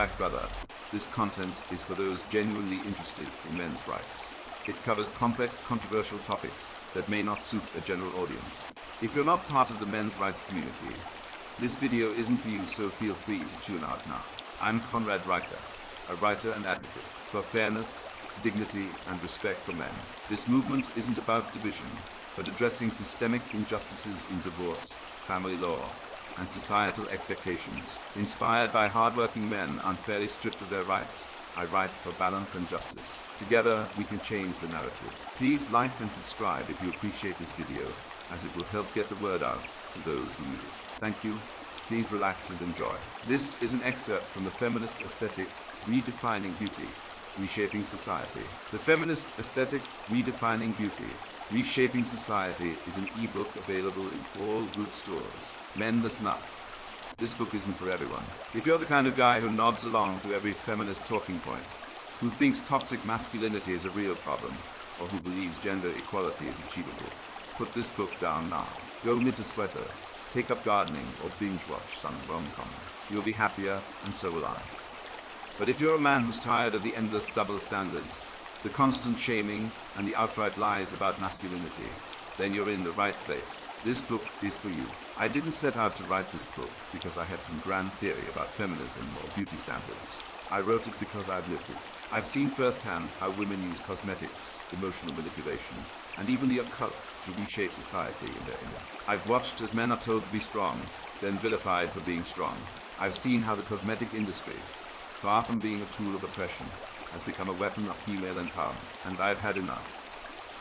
back, brother. This content is for those genuinely interested in men's rights. It covers complex, controversial topics that may not suit a general audience. If you're not part of the men's rights community, this video isn't for you, so feel free to tune out now. I'm Conrad Riker, a writer and advocate for fairness, dignity, and respect for men. This movement isn't about division, but addressing systemic injustices in divorce, family law, and societal expectations. Inspired by hardworking men unfairly stripped of their rights, I write for balance and justice. Together, we can change the narrative. Please like and subscribe if you appreciate this video, as it will help get the word out to those who need it. Thank you. Please relax and enjoy. This is an excerpt from the Feminist Aesthetic, Redefining Beauty, Reshaping Society. The Feminist Aesthetic, Redefining Beauty, Reshaping Society is an ebook available in all good stores. Men, listen up. This book isn't for everyone. If you're the kind of guy who nods along to every feminist talking point, who thinks toxic masculinity is a real problem, or who believes gender equality is achievable, put this book down now. Go knit a sweater, take up gardening, or binge watch some rom-coms. You'll be happier, and so will I. But if you're a man who's tired of the endless double standards, the constant shaming, and the outright lies about masculinity, then you're in the right place. This book is for you. I didn't set out to write this book because I had some grand theory about feminism or beauty standards. I wrote it because I've lived it. I've seen firsthand how women use cosmetics, emotional manipulation, and even the occult to reshape society in their image. I've watched as men are told to be strong, then vilified for being strong. I've seen how the cosmetic industry, far from being a tool of oppression, has become a weapon of female empowerment, and I've had enough.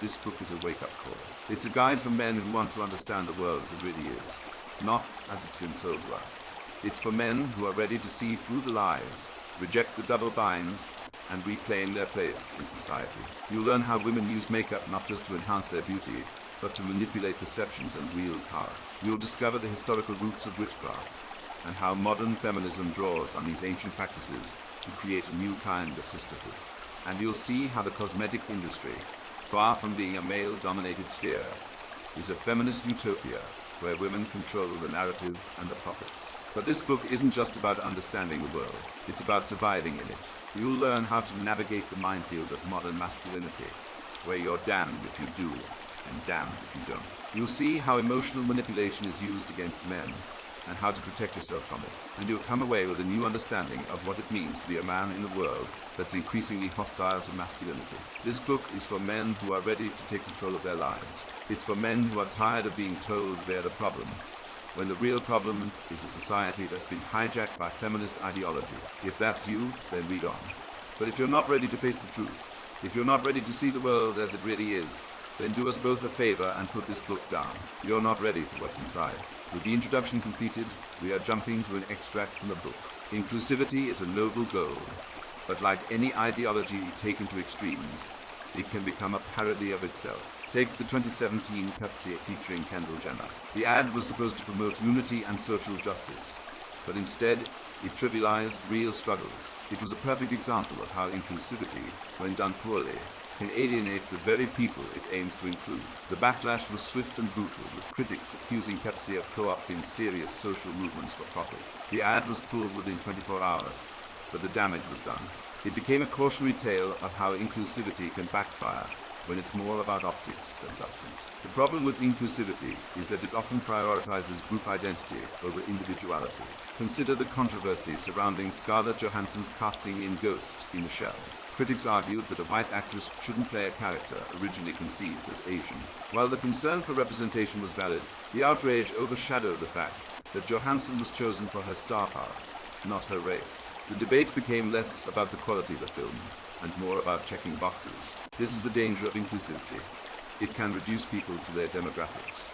This book is a wake-up call. It's a guide for men who want to understand the world as it really is, not as it's been sold to us. It's for men who are ready to see through the lies, reject the double binds, and reclaim their place in society. You'll learn how women use makeup not just to enhance their beauty, but to manipulate perceptions and wield power. You'll discover the historical roots of witchcraft, and how modern feminism draws on these ancient practices to create a new kind of sisterhood. And you'll see how the cosmetic industry, far from being a male-dominated sphere, is a feminist utopia where women control the narrative and the profits. But this book isn't just about understanding the world, it's about surviving in it. You'll learn how to navigate the minefield of modern masculinity, where you're damned if you do, and damned if you don't. You'll see how emotional manipulation is used against men, and how to protect yourself from it. And you'll come away with a new understanding of what it means to be a man in a world that's increasingly hostile to masculinity. This book is for men who are ready to take control of their lives. It's for men who are tired of being told they're the problem, when the real problem is a society that's been hijacked by feminist ideology. If that's you, then read on. But if you're not ready to face the truth, if you're not ready to see the world as it really is, then do us both a favor and put this book down. You're not ready for what's inside. With the introduction completed, we are jumping to an extract from the book. Inclusivity is a noble goal, but like any ideology taken to extremes, it can become a parody of itself. Take the 2017 Pepsi featuring Kendall Jenner. The ad was supposed to promote unity and social justice, but instead, it trivialized real struggles. It was a perfect example of how inclusivity, when done poorly, can alienate the very people it aims to include. The backlash was swift and brutal, with critics accusing Pepsi of co-opting serious social movements for profit. The ad was pulled within 24 hours, but the damage was done. It became a cautionary tale of how inclusivity can backfire when it's more about optics than substance. The problem with inclusivity is that it often prioritizes group identity over individuality. Consider the controversy surrounding Scarlett Johansson's casting in Ghost in the Shell. Critics argued that a white actress shouldn't play a character originally conceived as Asian. While the concern for representation was valid, the outrage overshadowed the fact that Johansson was chosen for her star power, not her race. The debate became less about the quality of the film and more about checking boxes. This is the danger of inclusivity. It can reduce people to their demographics,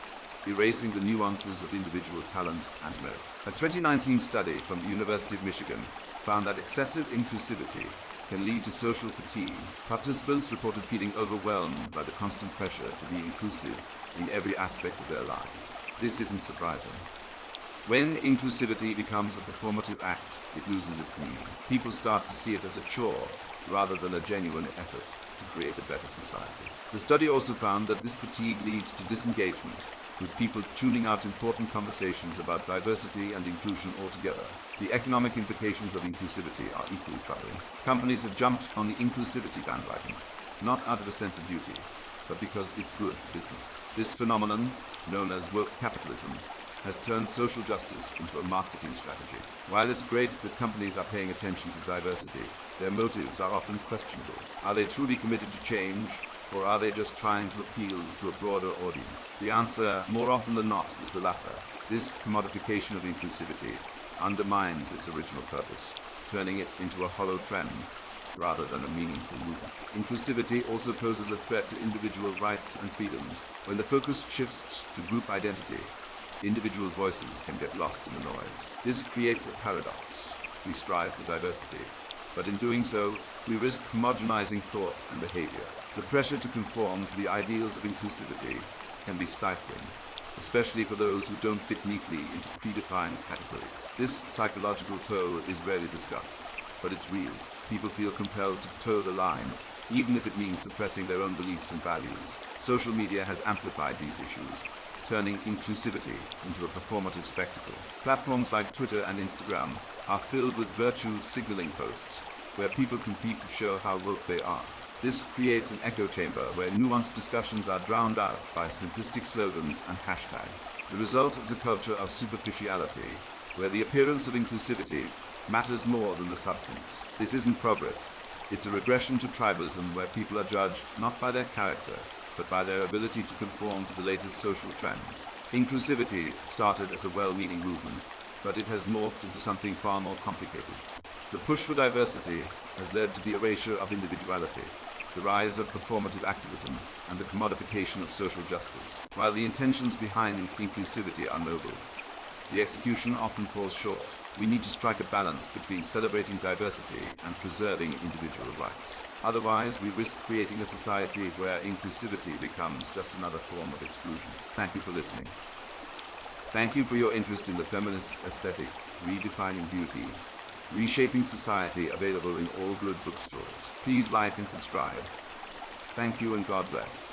erasing the nuances of individual talent and merit. A 2019 study from the University of Michigan found that excessive inclusivity can lead to social fatigue. Participants reported feeling overwhelmed by the constant pressure to be inclusive in every aspect of their lives. This isn't surprising. When inclusivity becomes a performative act, it loses its meaning. People start to see it as a chore rather than a genuine effort to create a better society. The study also found that this fatigue leads to disengagement with people tuning out important conversations about diversity and inclusion altogether. The economic implications of inclusivity are equally troubling. Companies have jumped on the inclusivity bandwagon, not out of a sense of duty, but because it's good business. This phenomenon, known as woke capitalism, has turned social justice into a marketing strategy. While it's great that companies are paying attention to diversity, their motives are often questionable. Are they truly committed to change, or are they just trying to appeal to a broader audience? The answer, more often than not, is the latter. This commodification of inclusivity undermines its original purpose, turning it into a hollow trend rather than a meaningful movement. Inclusivity also poses a threat to individual rights and freedoms. When the focus shifts to group identity, individual voices can get lost in the noise. This creates a paradox. We strive for diversity, but in doing so, we risk homogenizing thought and behavior. The pressure to conform to the ideals of inclusivity can be stifling, especially for those who don't fit neatly into predefined categories. This psychological toll is rarely discussed, but it's real. People feel compelled to toe the line, even if it means suppressing their own beliefs and values. Social media has amplified these issues, turning inclusivity into a performative spectacle. Platforms like Twitter and Instagram are filled with virtue signaling posts, where people compete to show how woke they are. This creates an echo chamber where nuanced discussions are drowned out by simplistic slogans and hashtags. The result is a culture of superficiality, where the appearance of inclusivity matters more than the substance. This isn't progress. It's a regression to tribalism where people are judged not by their character, but by their ability to conform to the latest social trends. Inclusivity started as a well-meaning movement, but it has morphed into something far more complicated. The push for diversity has led to the erasure of individuality, the rise of performative activism, and the commodification of social justice. While the intentions behind inclusivity are noble, the execution often falls short. We need to strike a balance between celebrating diversity and preserving individual rights. Otherwise, we risk creating a society where inclusivity becomes just another form of exclusion. Thank you for listening. Thank you for your interest in the Feminist Aesthetic, redefining beauty, reshaping society, available in all good bookstores. Please like and subscribe. Thank you and God bless.